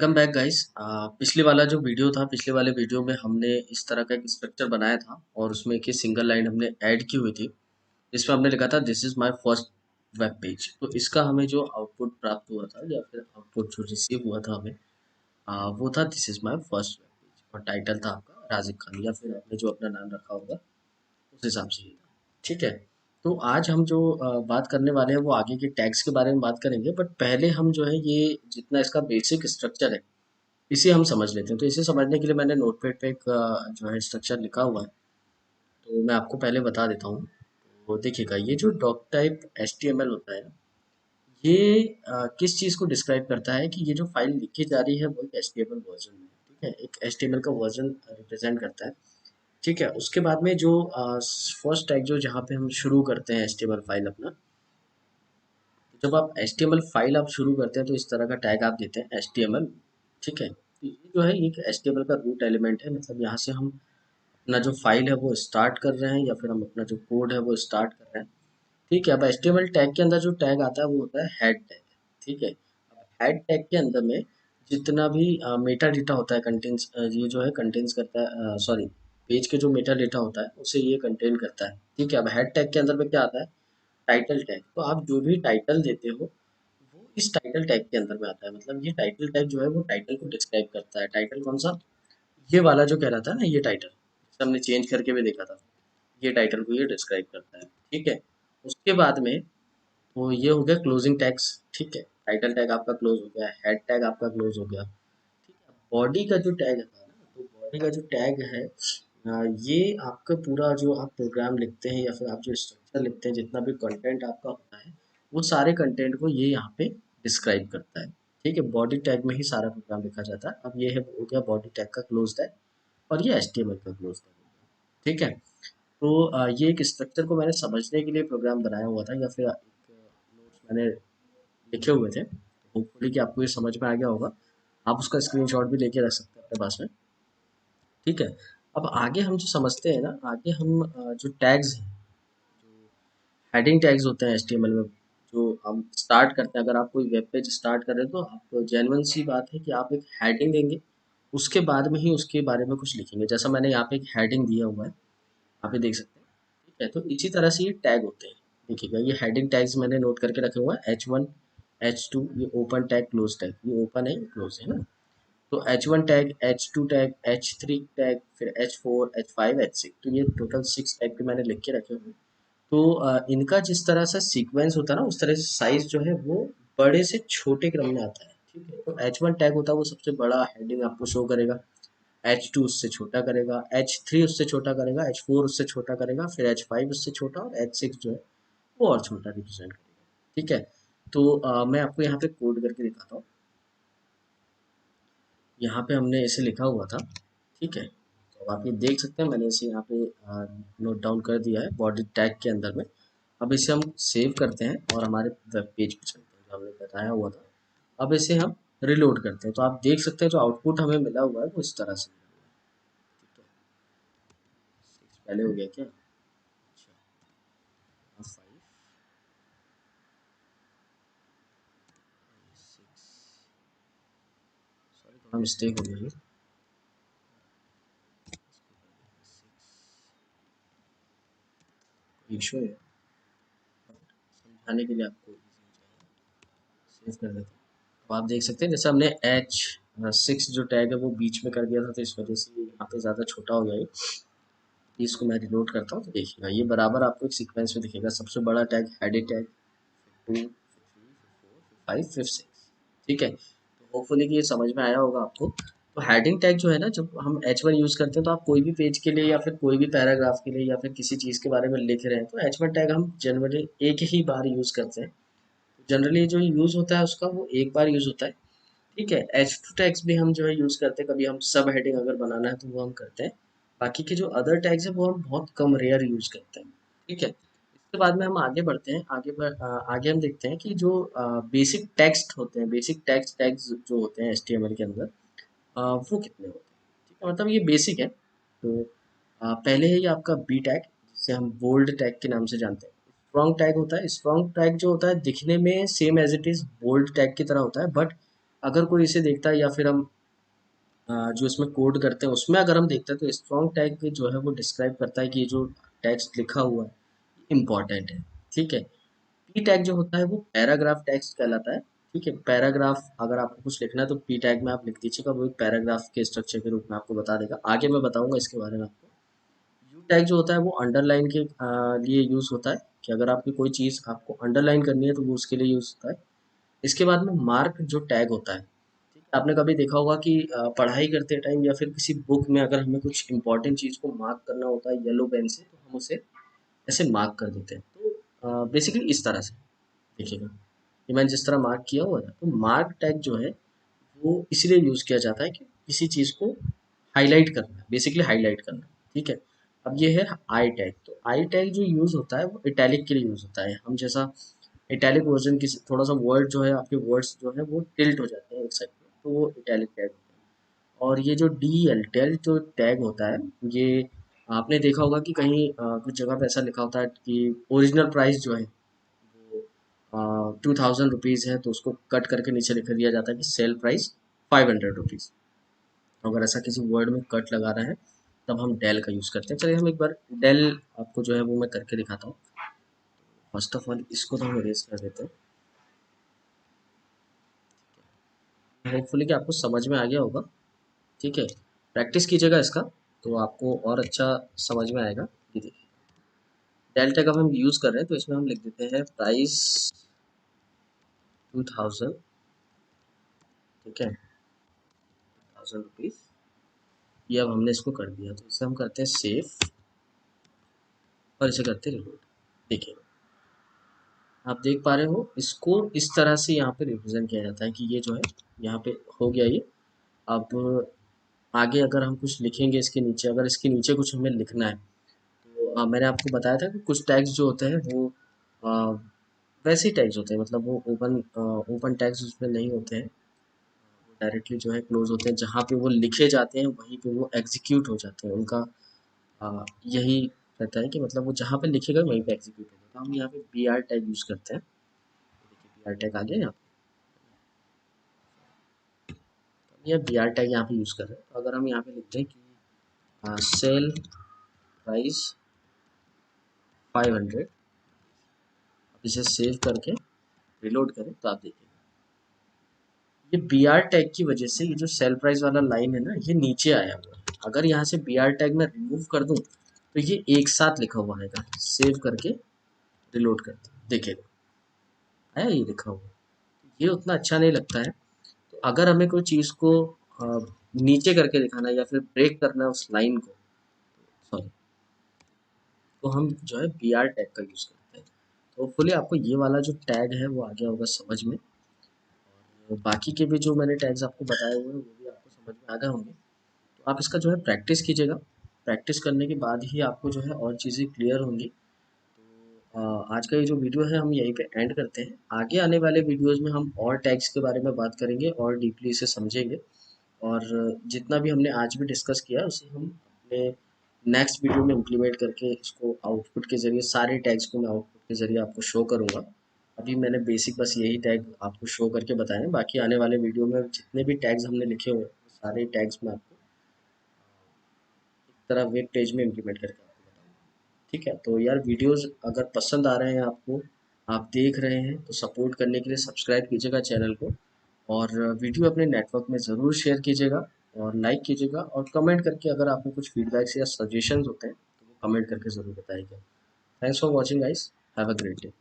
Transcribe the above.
Welcome back guys. पिछले वाला जो वीडियो था, पिछले वाले वीडियो में हमने इस तरह का एक स्ट्रक्चर बनाया था और उसमें एक सिंगल लाइन हमने ऐड की हुई थी जिसमें हमने लिखा था this is my first web page. तो इसका हमें जो आउटपुट प्राप्त हुआ था या फिर आउटपुट जो रिसीव हुआ था हमें, वो था this is my first web page और टाइटल था आपका राजिक खान या फिर आपने जो अपना नाम रखा होगा उस हिसाब से ही था। ठीक है। तो आज हम जो बात करने वाले हैं वो आगे के टैग्स के बारे में बात करेंगे, बट पहले हम जो है ये जितना इसका बेसिक स्ट्रक्चर है इसे हम समझ लेते हैं। तो इसे समझने के लिए मैंने नोटपैड पे एक जो है स्ट्रक्चर लिखा हुआ है, तो मैं आपको पहले बता देता हूँ। तो देखिएगा, ये जो डॉक टाइप HTML होता है ना, ये किस चीज़ को डिस्क्राइब करता है कि ये जो फाइल लिखी जा रही है वो एक HTML वर्जन में है। ठीक है, एक HTML का वर्जन रिप्रेजेंट करता है। ठीक है, उसके बाद में जो फर्स्ट टैग जो जहाँ पे हम शुरू करते हैं HTML फाइल अपना, तो जब आप HTML फाइल आप शुरू करते हैं तो इस तरह का टैग आप देते हैं HTML। ठीक है, तो ये जो है एक HTML का रूट एलिमेंट है, मतलब यहाँ से हम अपना जो फाइल है वो स्टार्ट कर रहे हैं या फिर हम अपना जो कोड है वो स्टार्ट कर रहे हैं। ठीक है, अब HTML टैग के अंदर जो टैग आता है वो होता है हेड टैग। ठीक है, अब हेड टैग के अंदर में जितना भी मेटा डेटा होता है कंटेंस, ये जो है कंटेंस करता है, सॉरी, पेज के जो मेटा डेटा होता है उसे ये कंटेन करता है। ठीक है, अब हेड टैग के अंदर में क्या आता है, टाइटल टैग। तो आप जो भी टाइटल देते हो वो इस टाइटल टैग के अंदर में आता है, मतलब ये टाइटल टैग जो है वो टाइटल को डिस्क्राइब करता है। टाइटल कौन सा, ये वाला जो कह रहा था ना, ये टाइटल जिसे हमने चेंज करके भी देखा था, ये टाइटल को ये डिस्क्राइब करता है। ठीक है, उसके बाद में तो ये हो गया क्लोजिंग टैग्स। ठीक है, टाइटल टैग आपका क्लोज हो गया, हेड टैग आपका क्लोज हो गया। ठीक है, बॉडी का जो टैग था ना, तो बॉडी का जो टैग है, ये आपका पूरा जो आप प्रोग्राम लिखते हैं या फिर आप जो स्ट्रक्चर लिखते हैं, जितना भी कंटेंट आपका होता है वो सारे कंटेंट को ये यहाँ पे डिस्क्राइब करता है। ठीक है, बॉडी टैग में ही सारा प्रोग्राम लिखा जाता है। अब ये है हो गया बॉडी टैग का क्लोज टैग और ये HTML का क्लोज टैग हो गया। ठीक है, तो ये एक स्ट्रक्चर को मैंने समझने के लिए प्रोग्राम बनाया हुआ था या फिर एक नोट्स मैंने लिखे हुए थे। होपफुली कि आपको ये समझ में आ गया होगा। आप उसका स्क्रीनशॉट भी लेके रख सकते हैं अपने पास में। ठीक है, अब आगे हम जो समझते हैं ना, आगे हम जो टैग्स हैं, जो हेडिंग टैग्स होते हैं HTML में, जो हम स्टार्ट करते हैं, अगर आप कोई वेब पेज स्टार्ट कर रहे हैं तो आप जेन्युइन सी बात है कि आप एक हेडिंग देंगे, उसके बाद में ही उसके बारे में कुछ लिखेंगे। जैसा मैंने यहाँ पे एक हेडिंग दिया हुआ है, यहाँ पे देख सकते हैं। ठीक है, तो इसी तरह से ये टैग होते हैं। देखिएगा, ये हेडिंग टैग्स मैंने नोट करके रखे हुआ है, H1 H2, ये ओपन टैग क्लोज टैग, ये ओपन है ये क्लोज है ना। तो H1 tag, H2 tag, H3 tag, फिर H4 H5 H6, तो ये टोटल 6 टैग भी मैंने लिख के रखे हुए हैं। तो इनका जिस तरह से सीक्वेंस होता है ना, उस तरह से साइज जो है वो बड़े से छोटे क्रम में आता है। ठीक है, तो H1 टैग होता है वो सबसे बड़ा हेडिंग आपको शो करेगा, H2 उससे छोटा करेगा, H3 उससे छोटा करेगा, H4 उससे छोटा करेगा, फिर H5 उससे छोटा और H6 जो है वो और छोटा रिप्रेजेंट करेगा। ठीक है, तो मैं आपको यहाँ पे कोड करके दिखाता हूँ। यहाँ पे हमने इसे लिखा हुआ था। ठीक है, तो आप ये देख सकते हैं, मैंने इसे यहाँ पे नोट डाउन कर दिया है बॉडी टैग के अंदर में। अब इसे हम सेव करते हैं और हमारे वेब पेज पे चलते हैं जो हमने बताया हुआ था। अब इसे हम रिलोड करते हैं, तो आप देख सकते हैं जो आउटपुट हमें मिला हुआ है वो इस तरह से मिला हुआ है। ठीक है, 6 पहले हो गया क्या? अच्छा, अब 5, सिक्स, सॉरी थोड़ा मिस्टेक हो गया ये। इशू है, समझाने के लिए आपको सेव कर देते हैं। तो आप देख सकते हैं जैसे हमने H6 जो टैग है वो बीच में कर दिया था, तो इस वजह से ये यहाँ पे ज़्यादा छोटा हो गया है। इसको मैं रिलोड करता हूँ तो देखिएगा ये बराबर आपको एक सीक्वेंस में दिखेगा। सबसे बड़ा टैग हेडेड टैग, 2 फिर 3 फिर 4 फिर 5 फिर 6। ठीक है, तो होपफुली कि ये समझ में आया होगा आपको। तो हेडिंग टैग जो है ना, जब हम H1 यूज़ करते हैं तो आप कोई भी पेज के लिए या फिर कोई भी पैराग्राफ के लिए या फिर किसी चीज़ के बारे में लिख रहे हैं तो H1 टैग हम जनरली एक ही बार यूज़ करते हैं। जनरली जो यूज़ होता है उसका वो एक बार यूज़ होता है। ठीक है, H2 टैग्स भी हम जो है यूज़ करते हैं, कभी हम सब हेडिंग अगर बनाना है तो वो हम करते हैं। बाकी के जो अदर टैग्स हैं वो हम बहुत कम रेयर यूज़ करते हैं। ठीक है, इसके बाद में हम आगे बढ़ते हैं, आगे हम देखते हैं कि जो बेसिक टेक्स्ट होते हैं, बेसिक टेक्स्ट टैग्स जो होते हैं HTML के अंदर, वो कितने होते हैं। ठीक है, मतलब ये बेसिक है। तो पहले है ये आपका बी टैग, जिसे हम बोल्ड टैग के नाम से जानते हैं। स्ट्रॉन्ग टैग होता है, स्ट्रॉन्ग टैग जो होता है दिखने में same as it is bold tag की तरह होता है, बट अगर कोई इसे देखता है या फिर हम जो इसमें कोड करते हैं उसमें अगर हम देखते हैं तो स्ट्रॉन्ग टैग जो है वो डिस्क्राइब करता है कि ये जो टेक्स्ट लिखा हुआ है इम्पॉर्टेंट है। ठीक है। पी टैग जो होता है वो पैराग्राफ टेक्स्ट कहलाता है। ठीक है। पैराग्राफ अगर आपको कुछ लिखना है तो पी टैग में आप लिख दीजिएगा, वो एक पैराग्राफ के स्ट्रक्चर के रूप में आपको बता देगा। आगे मैं बताऊंगा इसके बारे में आपको। यू टैग जो होता है वो अंडरलाइन के लिए यूज होता है, कि अगर आपकी कोई चीज़ आपको अंडरलाइन करनी है तो वो उसके लिए यूज होता है। इसके बाद में मार्क जो टैग होता है, ठीक है, आपने कभी देखा होगा कि पढ़ाई करते टाइम या फिर किसी बुक में अगर हमें कुछ इंपॉर्टेंट चीज़ को मार्क करना होता है येलो पेन से, तो हम उसे ऐसे मार्क कर देते हैं। तो बेसिकली इस तरह से देखिएगा, ये मैंने जिस तरह मार्क किया हुआ है, तो मार्क टैग जो है वो इसलिए यूज़ किया जाता है कि किसी चीज़ को हाईलाइट करना, बेसिकली हाईलाइट करना। ठीक है। अब ये है आई टैग। तो आई टैग जो यूज़ होता है वो इटैलिक के लिए यूज़ होता है। हम जैसा इटैलिक वर्जन की थोड़ा सा वर्ड जो है, आपके वर्ड्स जो है वो टिल्ट हो जाते हैं एक साइड में, तो वो इटैलिक टैग होता है। और ये जो डी एल टेल जो टैग होता है, ये आपने देखा होगा कि कहीं कुछ जगह पे ऐसा लिखा होता है कि ओरिजिनल प्राइस जो है वो 2000 रुपीज़ है, तो उसको कट करके नीचे लिख दिया जाता है कि सेल प्राइस 500 रुपीज़। अगर ऐसा किसी वर्ड में कट लगा रहा है तब हम डेल का यूज़ करते हैं। चलिए हम एक बार डेल आपको जो है वो मैं करके दिखाता हूँ। फर्स्ट ऑफ ऑल इसको तो हम इरेज कर देते हैं, होपफुली कि आपको समझ में आ गया होगा। ठीक है। प्रैक्टिस कीजिएगा इसका, तो आपको और अच्छा समझ में आएगा। ये देखिए, डेल टैग अब हम यूज़ कर रहे हैं तो इसमें हम लिख देते हैं प्राइस 2000। ठीक है, 1000 रुपीज़। ये अब हमने इसको कर दिया, तो इसे हम करते हैं सेव और इसे करते हैं रिलोड। देखिए, आप देख पा रहे हो इसको इस तरह से यहाँ पे रिप्रेजेंट किया जाता है कि ये जो है यहाँ पे हो गया ये। अब आगे अगर हम कुछ लिखेंगे इसके नीचे, अगर इसके नीचे कुछ हमें लिखना है तो मैंने आपको बताया था कि कुछ टैग्स जो होते हैं वो अ, वैसे ही टैग्स होते हैं, मतलब वो ओपन टैग्स उसमें नहीं होते हैं। वो डायरेक्टली जो है क्लोज होते हैं, जहाँ पे वो लिखे जाते हैं वहीं पे वो एग्जीक्यूट हो जाते हैं। उनका यही रहता है कि मतलब वो जहाँ पे लिखेगा वहीं पे एग्जीक्यूट होगा। तो हम यहाँ पे बी आर टैग यूज़ करते हैं। देखिए बी आर टैग आ गया यहाँ पे, ये बी आर टैग यहाँ पे यूज़ कर रहे हैं। तो अगर हम यहाँ पे लिखते हैं कि सेल प्राइस 500, इसे सेव करके रिलोड करें तो आप देखिए ये बी आर टैग की वजह से ये जो सेल प्राइस वाला लाइन है ना, ये नीचे आया हुआ है। अगर यहाँ से बी आर टैग में रिमूव कर दूं तो ये एक साथ लिखा हुआ आएगा। सेव करके रिलोड करते हैं, देखिएगा आया ये लिखा हुआ। ये उतना अच्छा नहीं लगता है। तो अगर हमें कोई चीज़ को नीचे करके दिखाना है या फिर ब्रेक करना है उस लाइन को, सॉरी, तो हम जो है बी आर टैग का यूज़ करते हैं। तो होपफुली आपको ये वाला जो टैग है वो आ गया होगा समझ में। और बाकी के भी जो मैंने टैग्स आपको बताए हुए हैं वो भी आपको समझ में आ गए होंगे। तो आप इसका जो है प्रैक्टिस कीजिएगा। प्रैक्टिस करने के बाद ही आपको जो है और चीज़ें क्लियर होंगी। आज का ये जो वीडियो है हम यहीं पे एंड करते हैं। आगे आने वाले वीडियोस में हम और टैग्स के बारे में बात करेंगे और डीपली इसे समझेंगे। और जितना भी हमने आज भी डिस्कस किया उसे हम अपने नेक्स्ट वीडियो में इम्प्लीमेंट करके इसको आउटपुट के ज़रिए, सारे टैग्स को मैं आउटपुट के ज़रिए आपको शो करूँगा। अभी मैंने बेसिक बस यही टैग आपको शो करके बताए हैं। बाकी आने वाले वीडियो में जितने भी टैग्स हमने लिखे हुए हैं सारे टैग्स मैं आपको एक तरह वेब पेज में इम्प्लीमेंट करके आपको बताऊँगा। ठीक है। तो यार वीडियोस अगर पसंद आ रहे हैं आपको, आप देख रहे हैं, तो सपोर्ट करने के लिए सब्सक्राइब कीजिएगा चैनल को। और वीडियो अपने नेटवर्क में ज़रूर शेयर कीजिएगा और लाइक कीजिएगा। और कमेंट करके अगर आपको कुछ फीडबैक्स या सजेशंस होते हैं तो वो कमेंट करके ज़रूर बताइएगा। Thanks for watching guys, have a great day.